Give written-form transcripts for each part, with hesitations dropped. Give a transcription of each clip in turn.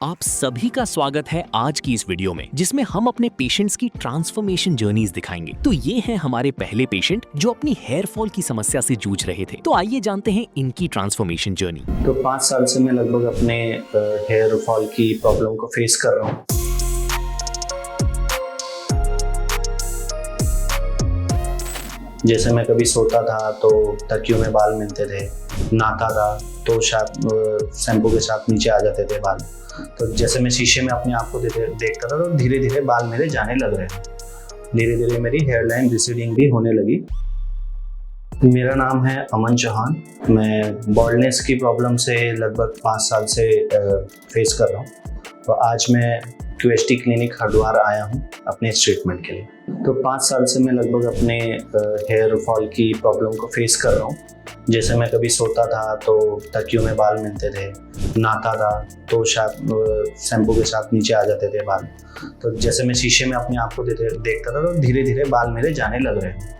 आप सभी का स्वागत है आज की इस वीडियो में, जिसमें हम अपने पेशेंट्स की ट्रांसफॉर्मेशन जर्नीज दिखाएंगे। तो ये हैं हमारे पहले पेशेंट जो अपनी हेयर फॉल की समस्या से जूझ रहे थे। तो आइए जानते हैं इनकी ट्रांसफॉर्मेशन जर्नी। तो 5 साल से मैं लगभग अपने हेयर फॉल की प्रॉब्लम को फेस कर रहा हूँ। जैसे मैं कभी सोता था तो तकियों में बाल मिलते थे, नहाता था तो शैम्पू के साथ नीचे आ जाते थे बाल। तो जैसे मैं शीशे में अपने आप को देखता था तो धीरे धीरे बाल मेरे जाने लग रहे हैं। धीरे धीरे मेरी हेयर लाइन रिसीडिंग भी होने लगी। मेरा नाम है अमन चौहान। मैं बॉल्डनेस की प्रॉब्लम से लगभग 5 साल से फेस कर रहा हूँ। तो आज मैं QST क्लिनिक हरिद्वार आया हूँ अपने इस ट्रीटमेंट के लिए। तो 5 साल से मैं लगभग अपने हेयर फॉल की प्रॉब्लम को फेस कर रहा हूँ। जैसे मैं कभी सोता था तो तकियों में बाल मिलते थे, नहाता था तो शैम्पू के साथ नीचे आ जाते थे बाल। तो जैसे मैं शीशे में अपने आप को देखता था तो धीरे धीरे बाल मेरे जाने लग रहे हैं।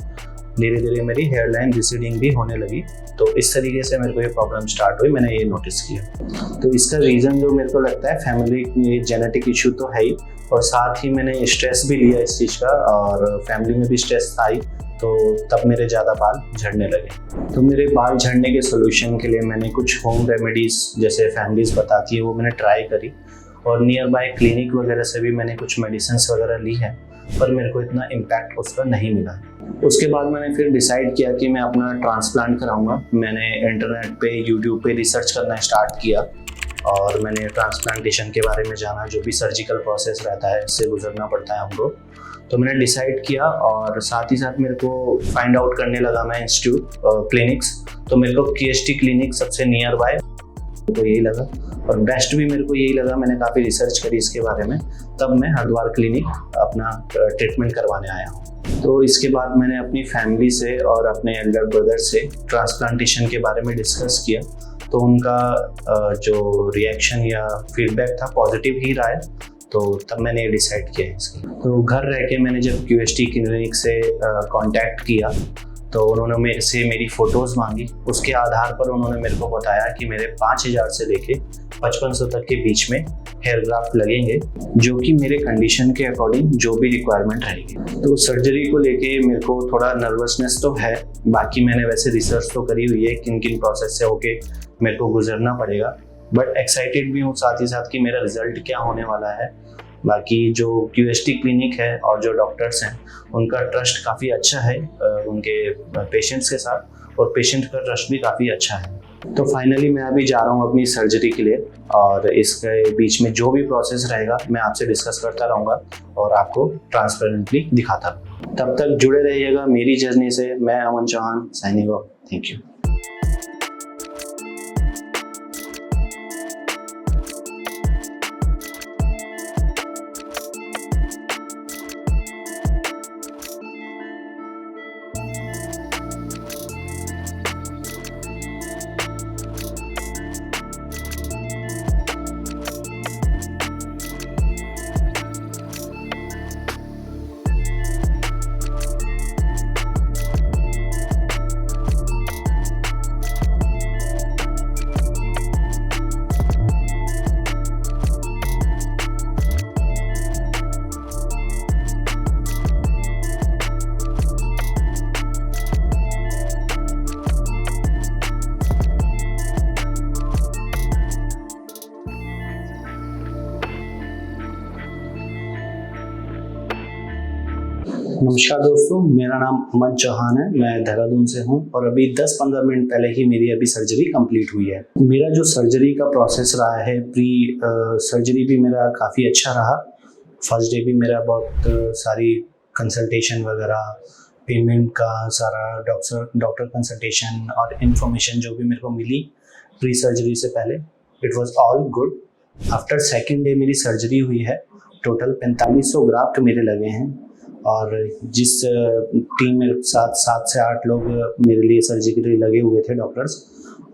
धीरे धीरे मेरी हेयर लाइन रिसीडिंग भी होने लगी। तो इस तरीके से मेरे को ये प्रॉब्लम स्टार्ट हुई, मैंने ये नोटिस किया। तो इसका रीज़न जो मेरे को लगता है फैमिली में जेनेटिक इशू तो है ही, और साथ ही मैंने स्ट्रेस भी लिया इस चीज़ का, और फैमिली में भी स्ट्रेस आई तो तब मेरे ज़्यादा बाल झड़ने लगे। तो मेरे बाल झड़ने के सोल्यूशन के लिए मैंने कुछ होम रेमेडीज़ जैसे फैमिलीज बताती है वो मैंने ट्राई करी, और नियर बाय क्लिनिक वगैरह से भी मैंने कुछ मेडिसिन वगैरह ली है, पर मेरे को इतना इम्पैक्ट उसका नहीं मिला। उसके बाद मैंने फिर डिसाइड किया कि मैं अपना ट्रांसप्लांट कराऊंगा। मैंने इंटरनेट पे यूट्यूब पे रिसर्च करना स्टार्ट किया और मैंने ट्रांसप्लांटेशन के बारे में जाना, जो भी सर्जिकल प्रोसेस रहता है इससे गुजरना पड़ता है हमको। तो मैंने डिसाइड किया, और साथ ही साथ मेरे को फाइंड आउट करने लगा मैं इंस्टीट्यूट क्लिनिक्स। तो मेरे को QST क्लिनिक सबसे नियर बाय तो यही लगा, और बेस्ट भी मेरे को यही लगा। मैंने काफ़ी रिसर्च करी इसके बारे में, तब मैं हरिद्वार क्लिनिक अपना ट्रीटमेंट करवाने आया हूँ। तो इसके बाद मैंने अपनी फैमिली से और अपने एल्डर ब्रदर से ट्रांसप्लांटेशन के बारे में डिस्कस किया। तो उनका जो रिएक्शन या फीडबैक था पॉजिटिव ही रहा है। तो तब मैंने ये डिसाइड किया इसकी। तो घर रह के मैंने जब QST क्लिनिक से कांटेक्ट किया तो उन्होंने मेरे से मेरी फ़ोटोज़ मांगी। उसके आधार पर उन्होंने मेरे को बताया कि मेरे 5000 से लेके 5500 तक के बीच में हेयर ग्राफ्ट लगेंगे, जो कि मेरे कंडीशन के अकॉर्डिंग जो भी रिक्वायरमेंट रहेगी। तो सर्जरी को लेके मेरे को थोड़ा नर्वसनेस तो है। बाकी मैंने वैसे रिसर्च तो करी हुई है किन किन प्रोसेस से होके मेरे को गुजरना पड़ेगा, बट एक्साइटेड भी हूँ साथ ही साथ कि मेरा रिजल्ट क्या होने वाला है। बाकी जो QST क्लिनिक है और जो डॉक्टर्स हैं उनका ट्रस्ट काफ़ी अच्छा है उनके पेशेंट्स के साथ, और पेशेंट का ट्रस्ट भी काफ़ी अच्छा है। तो फाइनली मैं अभी जा रहा हूँ अपनी सर्जरी के लिए, और इसके बीच में जो भी प्रोसेस रहेगा मैं आपसे डिस्कस करता रहूँगा और आपको ट्रांसपेरेंटली दिखाता रहूँगा। तब तक जुड़े रहिएगा मेरी जर्नी से। मैं Aman Chauhan, signing off. Thank you. नमस्कार दोस्तों, मेरा नाम अमन चौहान है। मैं देहरादून से हूँ, और अभी 10-15 मिनट पहले ही मेरी अभी सर्जरी कंप्लीट हुई है। मेरा जो सर्जरी का प्रोसेस रहा है, प्री सर्जरी भी मेरा काफ़ी अच्छा रहा। फर्स्ट डे भी मेरा बहुत सारी कंसल्टेशन वगैरह, पेमेंट का सारा डॉक्टर कंसल्टेशन और इन्फॉर्मेशन जो भी मेरे को मिली प्री सर्जरी से पहले, it was all good. After second day मेरी सर्जरी हुई है। टोटल 4500 ग्राफ्ट मेरे लगे हैं, और जिस टीम में 7 से 8 लोग मेरे लिए सर्जरी के लिए लगे हुए थे डॉक्टर्स,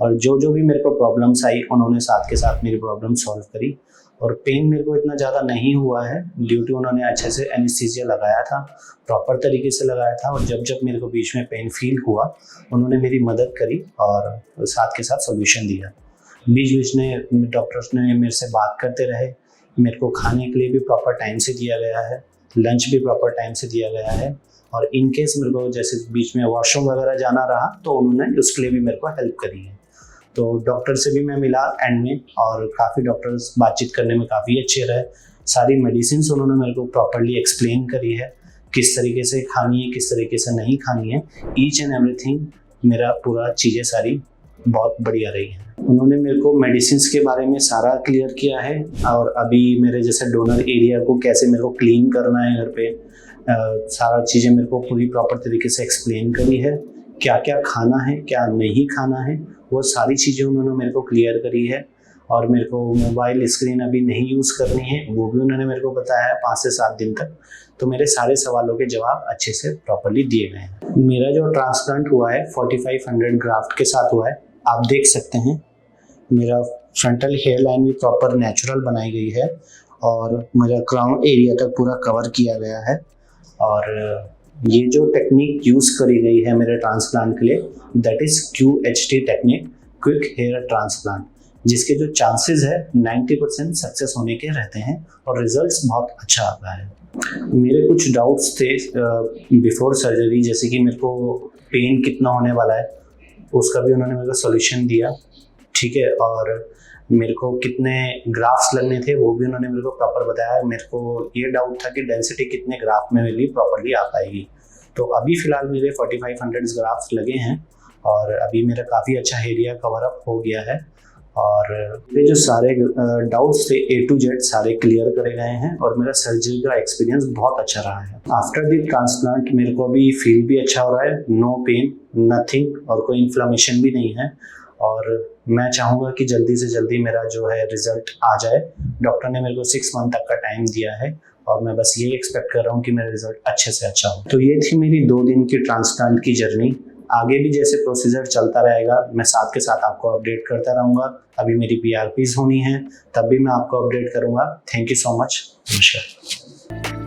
और जो भी मेरे को प्रॉब्लम्स आई उन्होंने साथ के साथ मेरी प्रॉब्लम सॉल्व करी। और पेन मेरे को इतना ज़्यादा नहीं हुआ है, ड्यू टू उन्होंने अच्छे से एनेस्थीसिया लगाया था, प्रॉपर तरीके से लगाया था। और जब मेरे को बीच में पेन फील हुआ उन्होंने मेरी मदद करी और साथ के साथ सोल्यूशन दिया। बीच बीच में डॉक्टर्स ने मेरे से बात करते रहे। मेरे को खाने के लिए भी प्रॉपर टाइम से दिया गया है, लंच भी प्रॉपर टाइम से दिया गया है, और इन केस मेरे को जैसे बीच में वॉशरूम वगैरह जाना रहा तो उन्होंने उसके लिए भी मेरे को हेल्प करी है। तो डॉक्टर से भी मैं मिला एंड में, और काफ़ी डॉक्टर्स बातचीत करने में काफ़ी अच्छे रहे। सारी मेडिसिन उन्होंने मेरे को प्रॉपरली एक्सप्लेन करी है, किस तरीके से खानी है, किस तरीके से नहीं खानी है। ईच एंड एवरीथिंग मेरा पूरा चीज़ें सारी बहुत बढ़िया रही है। उन्होंने मेरे को मेडिसिन के बारे में सारा क्लियर किया है, और अभी मेरे जैसे डोनर एरिया को कैसे मेरे को क्लीन करना है घर पे, सारा चीज़ें मेरे को पूरी प्रॉपर तरीके से एक्सप्लेन करी है। क्या क्या खाना है, क्या नहीं खाना है, वो सारी चीज़ें उन्होंने मेरे को क्लियर करी है। और मेरे को मोबाइल स्क्रीन अभी नहीं यूज़ करनी है, वो भी उन्होंने मेरे को बताया है 5 से 7 दिन तक। तो मेरे सारे सवालों के जवाब अच्छे से प्रॉपरली दिए गए हैं। मेरा जो ट्रांसप्लांट हुआ है 4500 ग्राफ्ट के साथ हुआ है। आप देख सकते हैं मेरा फ्रंटल हेयर लाइन भी प्रॉपर नेचुरल बनाई गई है, और मेरा क्राउन एरिया तक पूरा कवर किया गया है। और ये जो टेक्निक यूज़ करी गई है मेरे ट्रांसप्लांट के लिए, that is QHT technique, quick hair transplant, जिसके जो चांसेस है 90% सक्सेस होने के रहते हैं, और रिजल्ट्स बहुत अच्छा आता है। मेरे कुछ डाउट्स थे बिफोर सर्जरी, जैसे कि मेरे को पेन कितना होने वाला है, उसका भी उन्होंने मेरे को सोल्यूशन दिया, ठीक है। और मेरे को कितने ग्राफ्स लगने थे वो भी उन्होंने मेरे को प्रॉपर बताया। मेरे को ये डाउट था कि डेंसिटी कितने ग्राफ में मेरी प्रॉपरली आ पाएगी। तो अभी फ़िलहाल मेरे 4500 ग्राफ्स लगे हैं, और अभी मेरा काफ़ी अच्छा एरिया कवर अप हो गया है, और मेरे जो सारे डाउट्स थे A to Z सारे क्लियर करे गए हैं, और मेरा सर्जरी का एक्सपीरियंस बहुत अच्छा रहा है। आफ्टर द ट्रांसप्लांट मेरे को अभी फील भी अच्छा हो रहा है, नो पेन, नथिंग, और कोई इन्फ्लेमेशन भी नहीं है। और मैं चाहूँगा कि जल्दी से जल्दी मेरा जो है रिज़ल्ट आ जाए। डॉक्टर ने मेरे को 6 मंथ तक का टाइम दिया है, और मैं बस ये एक्सपेक्ट कर रहा हूँ कि मेरा रिज़ल्ट अच्छे से अच्छा हो। तो ये थी मेरी 2 दिन की ट्रांसप्लांट की जर्नी। आगे भी जैसे प्रोसीजर चलता रहेगा, मैं साथ के साथ आपको अपडेट करता रहूँगा। अभी मेरी PRPs होनी है, तब भी मैं आपको अपडेट करूँगा। Thank you so much. नमस्कार।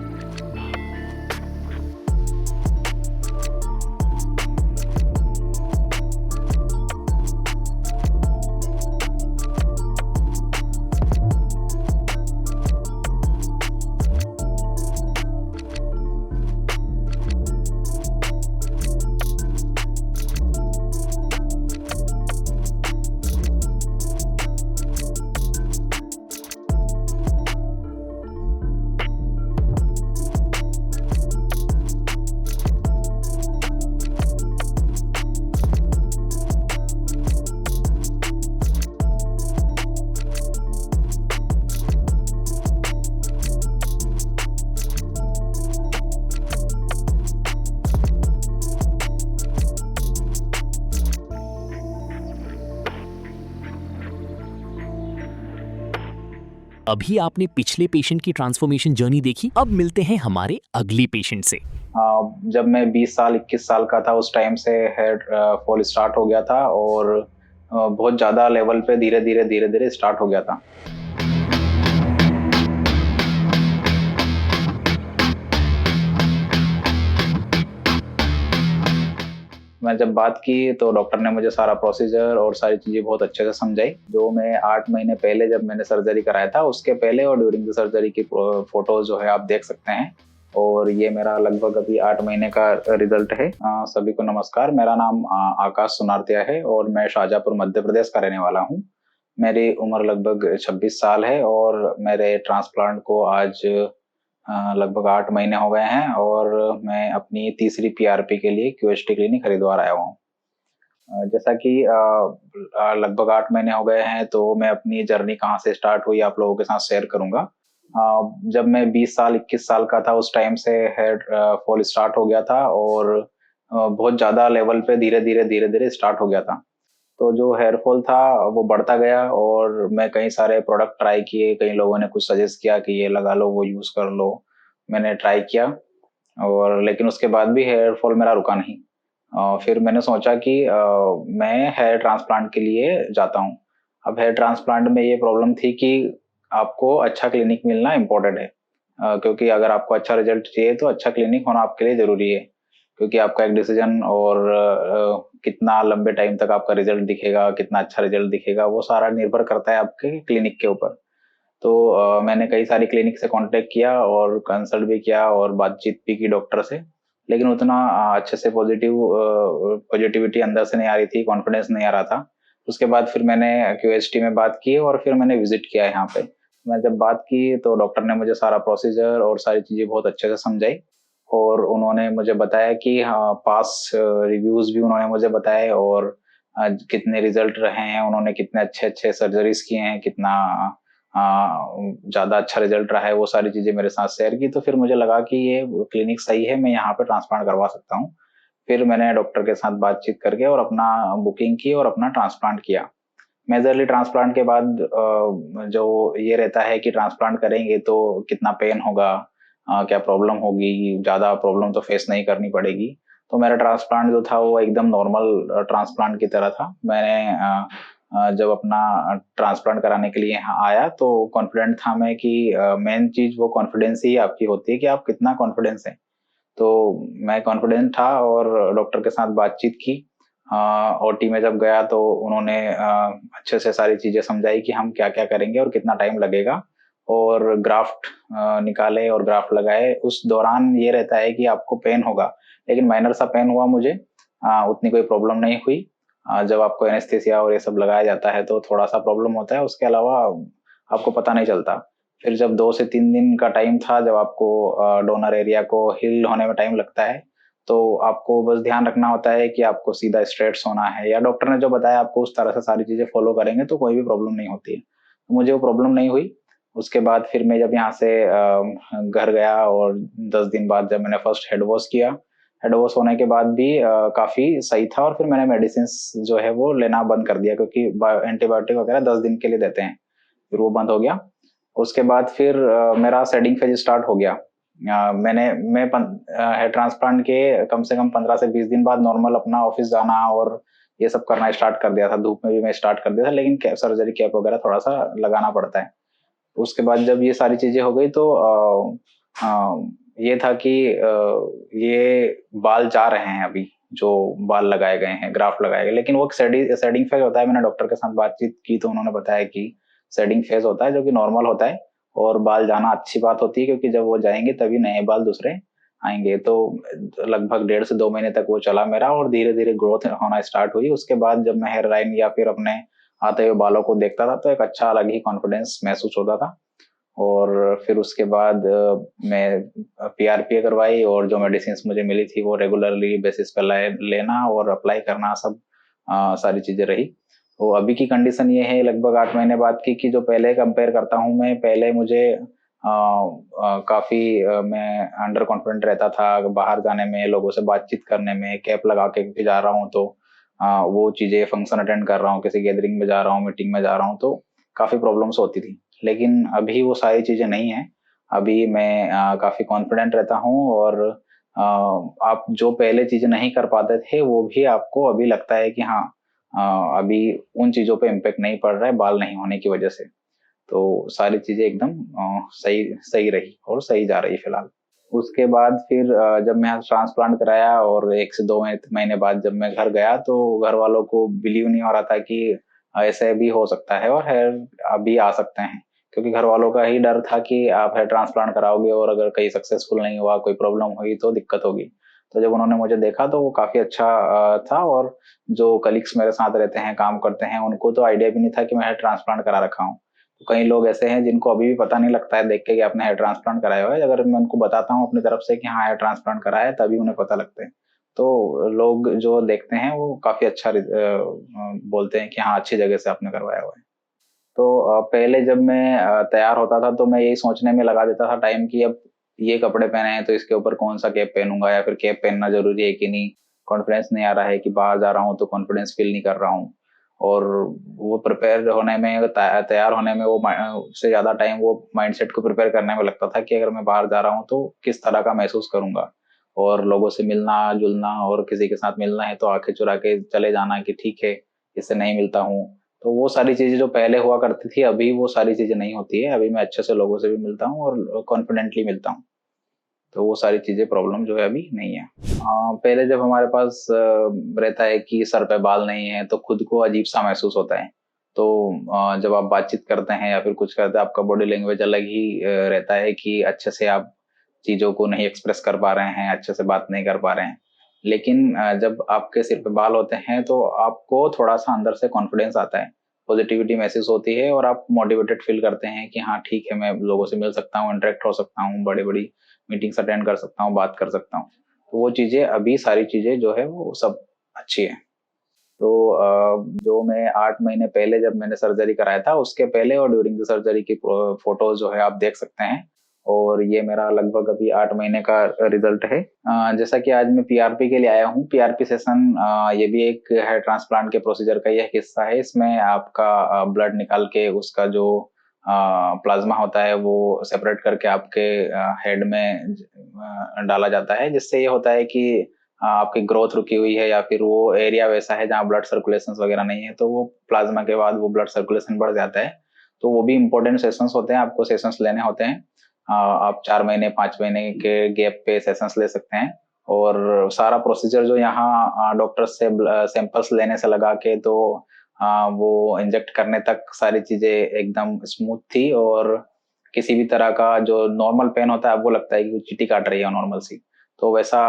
अभी आपने पिछले पेशेंट की ट्रांसफॉर्मेशन जर्नी देखी, अब मिलते हैं हमारे अगले पेशेंट से। जब मैं 20 साल 21 साल का था उस टाइम से हेयर फॉल स्टार्ट हो गया था, और बहुत ज़्यादा लेवल पे धीरे धीरे स्टार्ट हो गया था। मैं जब बात की तो डॉक्टर ने मुझे सारा प्रोसीजर और सारी चीज़ें बहुत अच्छे से समझाई। जो मैं 8 महीने पहले जब मैंने सर्जरी कराया था, उसके पहले और ड्यूरिंग द सर्जरी की फोटोज जो है आप देख सकते हैं। और ये मेरा लगभग अभी 8 महीने का रिजल्ट है। सभी को नमस्कार, मेरा नाम आकाश सुनारतिया है, और मैं शाहजहाँपुर मध्य प्रदेश का रहने वाला हूँ। मेरी उम्र लगभग 26 साल है, और मेरे ट्रांसप्लांट को आज लगभग 8 महीने हो गए हैं, और मैं अपनी तीसरी PRP के लिए QHT क्लिनिक हरिद्वार आया हुआ हूँ। जैसा कि लगभग 8 महीने हो गए हैं, तो मैं अपनी जर्नी कहाँ से स्टार्ट हुई आप लोगों के साथ शेयर करूंगा। जब मैं 20 साल 21 साल का था उस टाइम से हेयर फॉल स्टार्ट हो गया था, और बहुत ज़्यादा लेवल पे धीरे धीरे स्टार्ट हो गया था। तो जो हेयर फॉल था वो बढ़ता गया, और मैं कई सारे प्रोडक्ट ट्राई किए। कई लोगों ने कुछ सजेस्ट किया कि ये लगा लो, वो यूज़ कर लो। मैंने ट्राई किया, और लेकिन उसके बाद भी हेयर फॉल मेरा रुका नहीं। फिर मैंने सोचा कि मैं हेयर ट्रांसप्लांट के लिए जाता हूँ। अब हेयर ट्रांसप्लांट में ये प्रॉब्लम थी कि आपको अच्छा क्लिनिक मिलना इम्पोर्टेंट है, क्योंकि अगर आपको अच्छा रिजल्ट चाहिए तो अच्छा क्लिनिक होना आपके लिए ज़रूरी है। क्योंकि आपका एक डिसीजन और कितना लंबे टाइम तक आपका रिजल्ट दिखेगा, कितना अच्छा रिजल्ट दिखेगा, वो सारा निर्भर करता है आपके क्लिनिक के ऊपर। तो मैंने कई सारी क्लिनिक से कांटेक्ट किया और कंसल्ट भी किया और बातचीत भी की डॉक्टर से, लेकिन उतना अच्छे से पॉजिटिविटी अंदर से नहीं आ रही थी, कॉन्फिडेंस नहीं आ रहा था। उसके बाद फिर मैंने क्यूएसटी में बात की और फिर मैंने विजिट किया यहाँ पे। मैं जब बात की तो डॉक्टर ने मुझे सारा प्रोसीजर और सारी चीजें बहुत अच्छे से समझाई और उन्होंने मुझे बताया कि हाँ, पास रिव्यूज भी उन्होंने मुझे बताए और कितने रिजल्ट रहे हैं, उन्होंने कितने अच्छे अच्छे सर्जरीज किए हैं, कितना ज्यादा अच्छा रिजल्ट रहा है, वो सारी चीजें मेरे साथ शेयर की। तो फिर मुझे लगा कि ये क्लिनिक सही है, मैं यहाँ पे ट्रांसप्लांट करवा सकता हूँ। फिर मैंने डॉक्टर के साथ बातचीत करके और अपना बुकिंग की और अपना ट्रांसप्लांट किया। मेजरली ट्रांसप्लांट के बाद जो ये रहता है कि ट्रांसप्लांट करेंगे तो कितना पेन होगा, क्या प्रॉब्लम होगी, ज्यादा प्रॉब्लम तो फेस नहीं करनी पड़ेगी। तो मेरा ट्रांसप्लांट जो था वो एकदम नॉर्मल ट्रांसप्लांट की तरह था। मैंने जब अपना ट्रांसप्लांट कराने के लिए यहाँ आया तो कॉन्फिडेंट था मैं कि मेन चीज वो कॉन्फिडेंस ही आपकी होती है कि आप कितना कॉन्फिडेंस है। तो मैं कॉन्फिडेंट था और डॉक्टर के साथ बातचीत की। ओटी में जब गया तो उन्होंने अच्छे से सारी चीजें समझाई कि हम क्या क्या करेंगे और कितना टाइम लगेगा, और ग्राफ्ट निकाले और ग्राफ्ट लगाए। उस दौरान ये रहता है कि आपको पेन होगा, लेकिन माइनर सा पेन हुआ मुझे, उतनी कोई प्रॉब्लम नहीं हुई। जब आपको एनेस्थेसिया और ये सब लगाया जाता है तो थोड़ा सा प्रॉब्लम होता है, उसके अलावा आपको पता नहीं चलता। फिर जब 2 से 3 दिन का टाइम था, जब आपको डोनर एरिया को हील होने में टाइम लगता है, तो आपको बस ध्यान रखना होता है कि आपको सीधा स्ट्रेट सोना है, या डॉक्टर ने जो बताया आपको उस तरह से सारी चीजें फॉलो करेंगे तो कोई भी प्रॉब्लम नहीं होती है। तो मुझे वो प्रॉब्लम नहीं हुई। उसके बाद फिर मैं जब यहाँ से घर गया और 10 दिन बाद जब मैंने फर्स्ट हेड वॉश किया, हेड वॉश होने के बाद भी काफी सही था, और फिर मैंने मेडिसिन जो है वो लेना बंद कर दिया, क्योंकि एंटीबायोटिक वगैरह 10 दिन के लिए देते हैं, फिर वो बंद हो गया। उसके बाद फिर मेरा सेडिंग फेज स्टार्ट हो गया। मैं हेयर ट्रांसप्लांट के कम से कम 15 से 20 दिन बाद नॉर्मल अपना ऑफिस जाना और ये सब करना स्टार्ट कर दिया था। धूप में भी मैं स्टार्ट कर दिया था, लेकिन सर्जरी कैप वगैरह थोड़ा सा लगाना पड़ता है। उसके बाद जब ये सारी चीजें हो गई तो ये था कि ये बाल जा रहे हैं अभी, जो बाल लगाए गए हैं, ग्राफ्ट लगाए गए, लेकिन वो सेडिंग फेज होता है। मैंने डॉक्टर के साथ बातचीत की तो उन्होंने बताया कि सेडिंग फेज होता है, जो कि नॉर्मल होता है, और बाल जाना अच्छी बात होती है, क्योंकि जब वो जाएंगे तभी नए बाल दूसरे आएंगे। तो लगभग 1.5 से 2 महीने तक वो चला मेरा, और धीरे धीरे ग्रोथ होना स्टार्ट हुई। उसके बाद जब मैं हेयर लाइन या फिर अपने आते हुए बालों को देखता था तो एक अच्छा अलग ही कॉन्फिडेंस महसूस होता था। और फिर उसके बाद मैं पीआरपी करवाई, और जो मेडिसिन मुझे मिली थी वो रेगुलरली बेसिस पर लेना और अप्लाई करना, सब सारी चीजें रही। तो अभी की कंडीशन ये है लगभग 8 महीने बाद की, कि जो पहले कंपेयर करता हूँ मैं, पहले मुझे काफी मैं अंडर कॉन्फिडेंट रहता था बाहर जाने में, लोगों से बातचीत करने में, कैप लगा के जा रहा हूँ तो वो चीजें, फंक्शन अटेंड कर रहा हूँ, किसी गैदरिंग में जा रहा हूँ, मीटिंग में जा रहा हूँ, तो काफी प्रॉब्लम्स होती थी। लेकिन अभी वो सारी चीजें नहीं है। अभी मैं काफी कॉन्फिडेंट रहता हूँ, और आप जो पहले चीजें नहीं कर पाते थे वो भी आपको अभी लगता है कि हाँ, अभी उन चीजों पे इम्पेक्ट नहीं पड़ रहा है बाल नहीं होने की वजह से। तो सारी चीजें एकदम सही सही रही और सही जा रही फिलहाल। उसके बाद फिर जब मैं ट्रांसप्लांट कराया और 1 से 2 महीने बाद जब मैं घर गया तो घर वालों को बिलीव नहीं हो रहा था कि ऐसे भी हो सकता है और हेयर अभी आ सकते हैं, क्योंकि घर वालों का ही डर था कि आप हेयर ट्रांसप्लांट कराओगे और अगर कहीं सक्सेसफुल नहीं हुआ, कोई प्रॉब्लम हुई तो दिक्कत होगी। तो जब उन्होंने मुझे देखा तो वो काफी अच्छा था, और जो कलीग्स मेरे साथ रहते हैं, काम करते हैं, उनको तो आइडिया भी नहीं था कि मैं हेयर ट्रांसप्लांट करा रखा हूँ। तो कई लोग ऐसे हैं जिनको अभी भी पता नहीं लगता है देख के कि आपने हेयर ट्रांसप्लांट कराया हुआ है। अगर मैं उनको बताता हूँ अपनी तरफ से कि हाँ हेयर ट्रांसप्लांट कराया है, तभी उन्हें पता लगता है। तो लोग जो देखते हैं वो काफी अच्छा बोलते हैं कि हाँ अच्छी जगह से आपने करवाया हुआ है। तो पहले जब मैं तैयार होता था तो मैं यही सोचने में लगा देता था टाइम कि अब ये कपड़े पहने हैं तो इसके ऊपर कौन सा कैप पहनूंगा, या फिर कैप पहनना जरूरी है कि नहीं, कॉन्फिडेंस नहीं आ रहा है कि बाहर जा रहा हूँ तो कॉन्फिडेंस फील नहीं कर रहा हूँ। और वो प्रिपेयर होने में, तैयार होने में, वो से ज्यादा टाइम वो माइंडसेट को प्रिपेयर करने में लगता था कि अगर मैं बाहर जा रहा हूँ तो किस तरह का महसूस करूंगा, और लोगों से मिलना जुलना, और किसी के साथ मिलना है तो आंखें चुरा के चले जाना कि ठीक है इससे नहीं मिलता हूँ। तो वो सारी चीजें जो पहले हुआ करती थी, अभी वो सारी चीजें नहीं होती है। अभी मैं अच्छे से लोगों से भी मिलता हूँ और कॉन्फिडेंटली मिलता हूँ। तो वो सारी चीज़ें प्रॉब्लम जो है अभी नहीं है। पहले जब हमारे पास रहता है कि सर पे बाल नहीं है तो खुद को अजीब सा महसूस होता है। तो जब आप बातचीत करते हैं या फिर कुछ करते हैं, आपका बॉडी लैंग्वेज अलग ही रहता है कि अच्छे से आप चीज़ों को नहीं एक्सप्रेस कर पा रहे हैं, अच्छे से बात नहीं कर पा रहे हैं। लेकिन जब आपके सिर पे बाल होते हैं तो आपको थोड़ा-सा अंदर से कॉन्फिडेंस आता है, पॉजिटिविटी महसूस होती है और आप मोटिवेटेड फील करते हैं कि हाँ ठीक है, मैं लोगों से मिल सकता हूँ, इंटरेक्ट हो सकता हूँ, बड़ी-बड़ी मीटिंग्स अटेंड कर सकता हूँ, बात कर सकता हूँ। तो वो चीज़ें अभी सारी चीज़ें जो है वो सब अच्छी है। तो जो मैं 8 महीने पहले जब मैंने सर्जरी कराया था, उसके पहले और ड्यूरिंग द सर्जरी की फ़ोटोज़ जो है आप देख सकते हैं और ये मेरा लगभग अभी 8 महीने का रिज़ल्ट है। जैसा कि आज मैं पीआरपी के लिए आया हूँ, पीआरपी सेशन ये भी एक हेयर ट्रांसप्लांट के प्रोसीजर का ही एक हिस्सा है। इसमें आपका ब्लड निकाल के उसका जो प्लाज़्मा होता है वो सेपरेट करके आपके हेड में डाला जाता है, जिससे ये होता है कि आपकी ग्रोथ रुकी हुई है या फिर वो एरिया वैसा है जहाँ ब्लड सर्कुलेशन वगैरह नहीं है, तो वो प्लाज्मा के बाद वो ब्लड सर्कुलेशन बढ़ जाता है। तो वो भी इम्पोर्टेंट सेशंस होते हैं, आपको सेशंस लेने होते हैं। आप 4 महीने 5 महीने के गैप पे सेशंस ले सकते हैं और सारा प्रोसीजर जो यहाँ डॉक्टर्स से सैंपल्स लेने से लगा के तो वो इंजेक्ट करने तक सारी चीजें एकदम स्मूथ थी और किसी भी तरह का जो नॉर्मल पेन होता है आपको लगता है कि चींटी काट रही है नॉर्मल सी, तो वैसा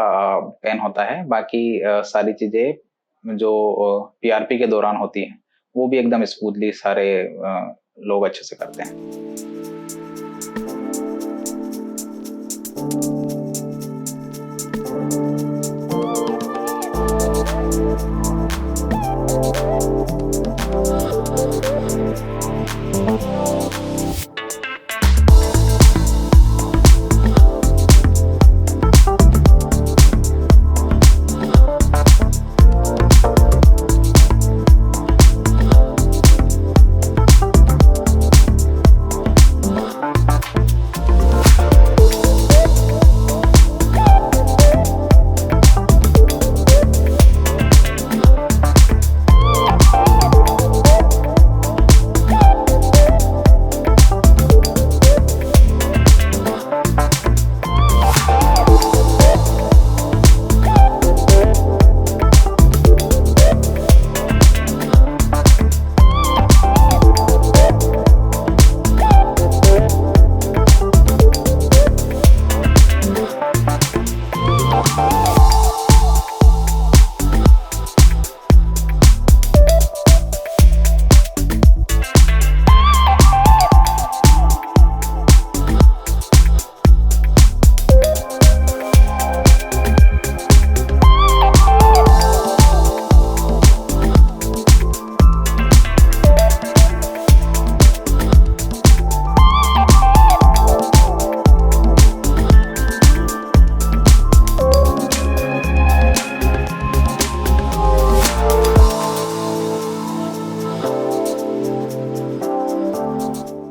पेन होता है। बाकी सारी चीजें जो पीआरपी के दौरान होती हैं वो भी एकदम स्मूथली सारे लोग अच्छे से करते हैं।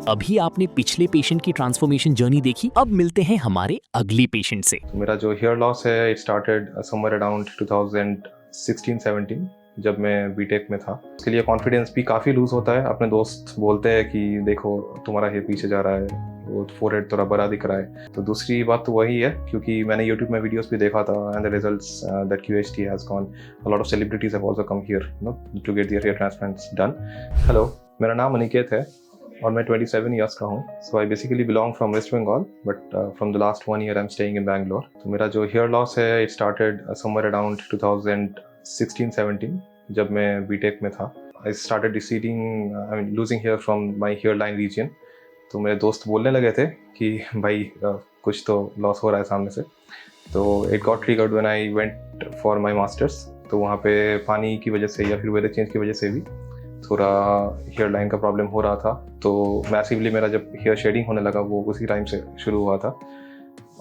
अभी आपने पिछले पेशेंट की ट्रांसफॉर्मेशन जर्नी देखी, अब मिलते हैं हमारे अगले पेशेंट से। मेरा जो हेयर लॉस है इट स्टार्टेड समवेयर अराउंड 2016-17 जब मैं बीटेक में था। उसके लिए कॉन्फिडेंस भी काफ़ी लूज़ होता है। अपने दोस्त बोलते हैं कि देखो तुम्हारा हेयर पीछे जा रहा है, वो फोरहेड थोड़ा बड़ा दिख रहा है। तो दूसरी बात तो वही है क्योंकि मैंने यूट्यूब में वीडियोस भी देखा था and the results that QHT has gone, a lot of celebrities have also come here to get their hair transplants done. Hello, मेरा नाम अनिकेत है और मैं 27 ईयर्स का हूँ। So I basically belong from West Bengal but from the last 1 year I am staying in Bangalore. तो मेरा जो हेयर लॉस है इट स्टार्टेड समवेयर अराउंड 2016-17 जब मैं बीटेक में था। I started receding I mean losing hair from my hair line region. तो मेरे दोस्त बोलने लगे थे कि भाई कुछ तो लॉस हो रहा है सामने से। तो it got triggered when I went for my masters. तो वहाँ पे पानी की वजह से या फिर वेदर चेंज की वजह से भी थोड़ा हेयर लाइन का प्रॉब्लम हो रहा था। तो मैसिवली मेरा जब हेयर शेडिंग होने लगा वो उसी टाइम से शुरू हुआ था।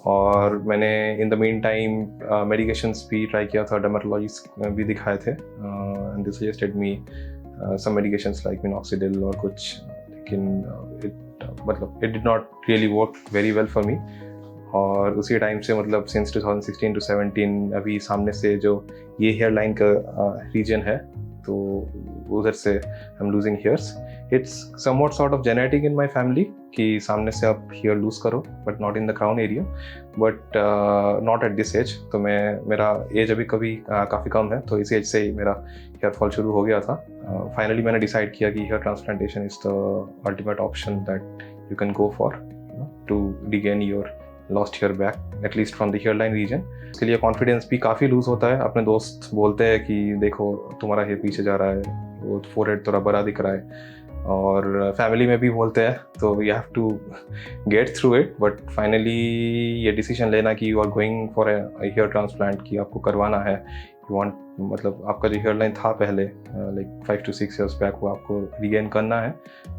और मैंने in the meantime medications भी ट्राई किया था, डर्मेटोलॉजिस्ट भी दिखाए थे and they suggested me some medications like minoxidil और कुछ, लेकिन it did not really work very well for me. और उसी टाइम से मतलब सिंस 2016 to 17 अभी सामने से जो ये हेयर लाइन का रीजन है तो उधर से I am losing hairs. It's somewhat sort of genetic in my family कि सामने से आप हेयर लूज करो, but not in the crown area, but not at this age. तो मेरा एज अभी काफ़ी कम है, तो इस एज से ही मेरा हेयर फॉल शुरू हो गया था। फाइनली मैंने डिसाइड किया कि hair transplantation is the ultimate option that you can go for to regain your lost hair back, at least from the hair line region. इसके लिए कॉन्फिडेंस भी काफ़ी लूज होता है। अपने दोस्त बोलते हैं कि देखो तुम्हारा हेयर पीछे जा रहा है, वो फोरहेड थोड़ा बड़ा दिख रहा है, और फैमिली में भी बोलते हैं, तो you have to get through it. But finally ये डिसीजन लेना कि you are going for a hair transplant, कि आपको करवाना है, यू वांट, मतलब आपका जो हेयर लाइन था पहले लाइक 5 to 6 years बैक, वो आपको रिगेन करना है।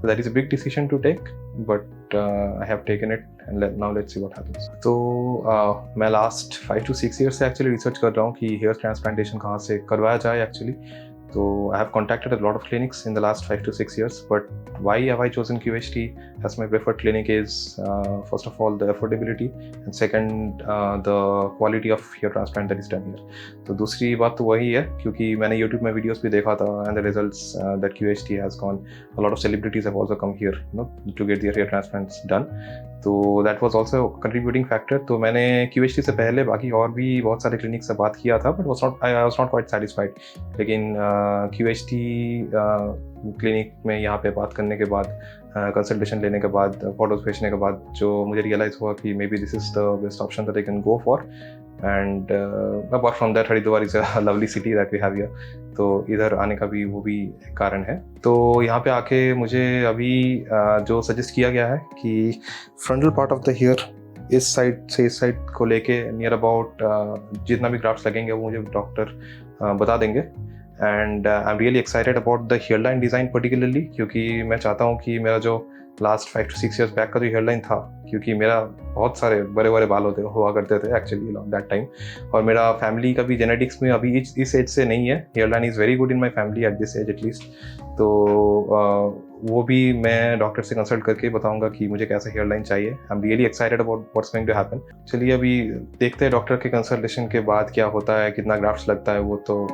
That is a big decision to take, but I have taken it and now let's see what happens. तो मैं लास्ट 5 to 6 years से एक्चुअली रिसर्च कर रहा हूँ कि हेयर ट्रांसप्लांटेशन कहाँ से करवाया जाए actually. So I have contacted a lot of clinics in the last 5 to 6 years, but why have I chosen QHT as my preferred clinic is first of all the affordability, and second the quality of hair transplant that is done here. तो दूसरी बात तो वही है, क्योंकि मैंने YouTube में videos भी देखा था, and the results that QHT has gone, a lot of celebrities have also come here, you know, to get their hair transplants done. तो that was also a contributing factor. तो मैंने QHT से पहले बाकी और भी बहुत सारे क्लिनिक से बात किया था, but I was not quite satisfied. लेकिन QHT क्लिनिक में यहाँ पे बात करने के बाद, कंसल्टेशन लेने के बाद, फोटोज भेजने के बाद, जो मुझे रियलाइज़ हुआ कि maybe this is the best option that I can go for. And apart from that, Haridwar is a lovely city that we have here, तो इधर आने का भी वो भी कारण है। तो यहाँ पे आके मुझे अभी जो सजेस्ट किया गया है कि frontal part of the hair, इस साइड से इस साइड को लेके नियर अबाउट जितना भी ग्राफ्ट्स लगेंगे वो मुझे डॉक्टर बता देंगे। And I am really excited about the hair line design particularly, क्योंकि मैं चाहता हूँ कि मेरा जो लास्ट 5 to 6 years बैक का जो हेयर लाइन था, क्योंकि मेरा बहुत सारे बड़े बड़े बाल हुआ करते थे एक्चुअली दैट टाइम, और मेरा फैमिली का भी जेनेटिक्स में अभी इस एज से नहीं है। Hair line is very good in my family at this age at least. तो वो भी मैं डॉक्टर से कंसल्ट करके बताऊंगा कि मुझे कैसा हेयर लाइन चाहिए। I am really excited about what's going to happen. चलिए अभी देखते हैं डॉक्टर के कंसल्टेशन के बाद क्या होता है, कितना ग्राफ्ट्स लगता है वो तो।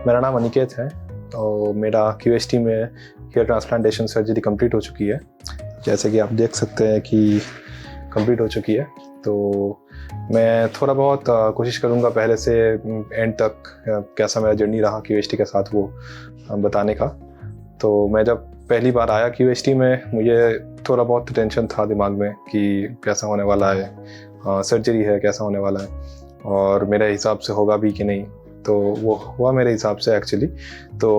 मेरा नाम अनिकेत है, तो मेरा QHT में हेयर ट्रांसप्लांटेशन सर्जरी कंप्लीट हो चुकी है। जैसे कि आप देख सकते हैं कि कंप्लीट हो चुकी है। तो मैं थोड़ा बहुत कोशिश करूँगा पहले से एंड तक कैसा मेरा जर्नी रहा QHT के साथ वो बताने का। तो मैं जब पहली बार आया QHT में, मुझे थोड़ा बहुत टेंशन था दिमाग में कि कैसा होने वाला है, सर्जरी है कैसा होने वाला है, और मेरे हिसाब से होगा भी कि नहीं। तो वो हुआ मेरे हिसाब से एक्चुअली। तो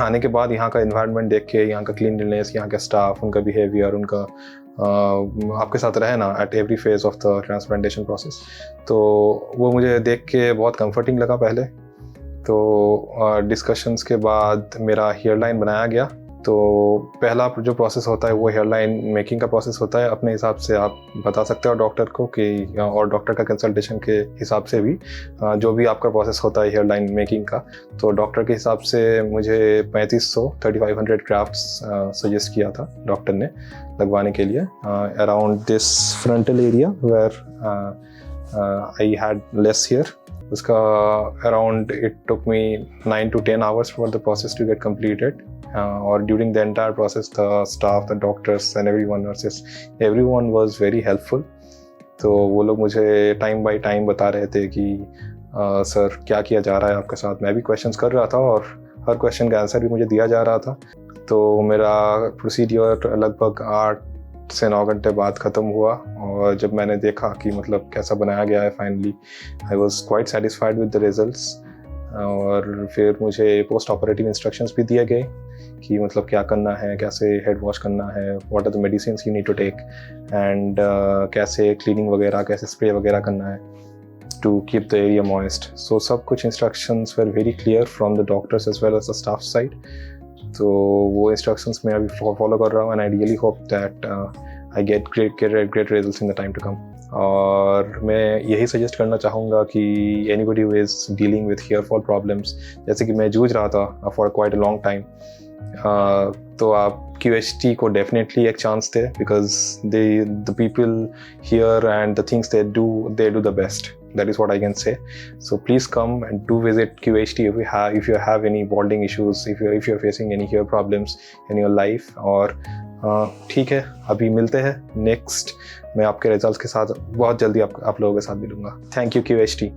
आने के बाद यहाँ का इन्वायरमेंट देख के, यहाँ का क्लीनलीनेस, यहाँ का स्टाफ, उनका बिहेवियर, उनका आपके साथ रहे ना at every phase of the transplantation process, तो वो मुझे देख के बहुत कंफर्टिंग लगा पहले। तो डिस्कशंस के बाद मेरा हेयर लाइन बनाया गया। तो पहला जो प्रोसेस होता है वो हेयर लाइन मेकिंग का प्रोसेस होता है। अपने हिसाब से आप बता सकते हो डॉक्टर को कि, और डॉक्टर का कंसल्टेशन के हिसाब से भी जो भी आपका प्रोसेस होता है हेयर लाइन मेकिंग का, तो डॉक्टर के हिसाब से मुझे 3500 ग्राफ्ट्स सजेस्ट किया था डॉक्टर ने लगवाने के लिए around this frontal area where I had less hair. उसका around it took me 9 to 10 hours for the process to get completed. Or during the entire process, the staff, the doctors and everyone, nurses, everyone was very helpful. तो वो लोग मुझे time by time बता रहे थे कि sir क्या किया जा रहा है आपके साथ। मैं भी क्वेश्चंस कर रहा था और हर क्वेश्चन का आंसर भी मुझे दिया जा रहा था। तो मेरा प्रोसीडियर लगभग 8 से 9 घंटे बाद ख़त्म हुआ, और जब मैंने देखा कि मतलब कैसा बनाया गया है, finally I was quite satisfied with the results. और फिर मुझे पोस्ट ऑपरेटिव इंस्ट्रक्शंस भी दिए गए कि मतलब क्या करना है, कैसे हेड वॉश करना है, what are the medicines you need to take, and कैसे क्लीनिंग वगैरह, कैसे स्प्रे वगैरह करना है to keep the area moist. So सब कुछ instructions were very clear from the doctors as well as the staff side. तो वो इंस्ट्रक्शंस मैं अभी फॉलो कर रहा हूँ, and I really hope that I get great results in the time to come. और मैं यही सजेस्ट करना चाहूँगा कि anybody who is dealing with hair fall problems, जैसे कि मैं जूझ रहा था for quite a long time, तो आप QHT को डेफिनेटली एक चांस दे, because the people here and the things they do the best. That is what I can say. So please come and do visit QHT if you have any balding issues, if you're facing any hair problems in your life. और ठीक है, अभी मिलते हैं next, मैं आपके results के साथ बहुत जल्दी आप लोगों के साथ मिलूंगा. Thank you QHT.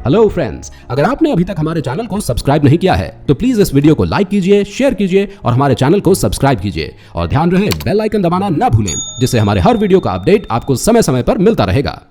Hello friends, अगर आपने अभी तक हमारे चैनल को सब्सक्राइब नहीं किया है तो प्लीज इस वीडियो को लाइक कीजिए, शेयर कीजिए और हमारे चैनल को सब्सक्राइब कीजिए। और ध्यान रहे बेल आइकन दबाना ना भूलें, जिससे हमारे हर वीडियो का अपडेट आपको समय समय पर मिलता रहेगा।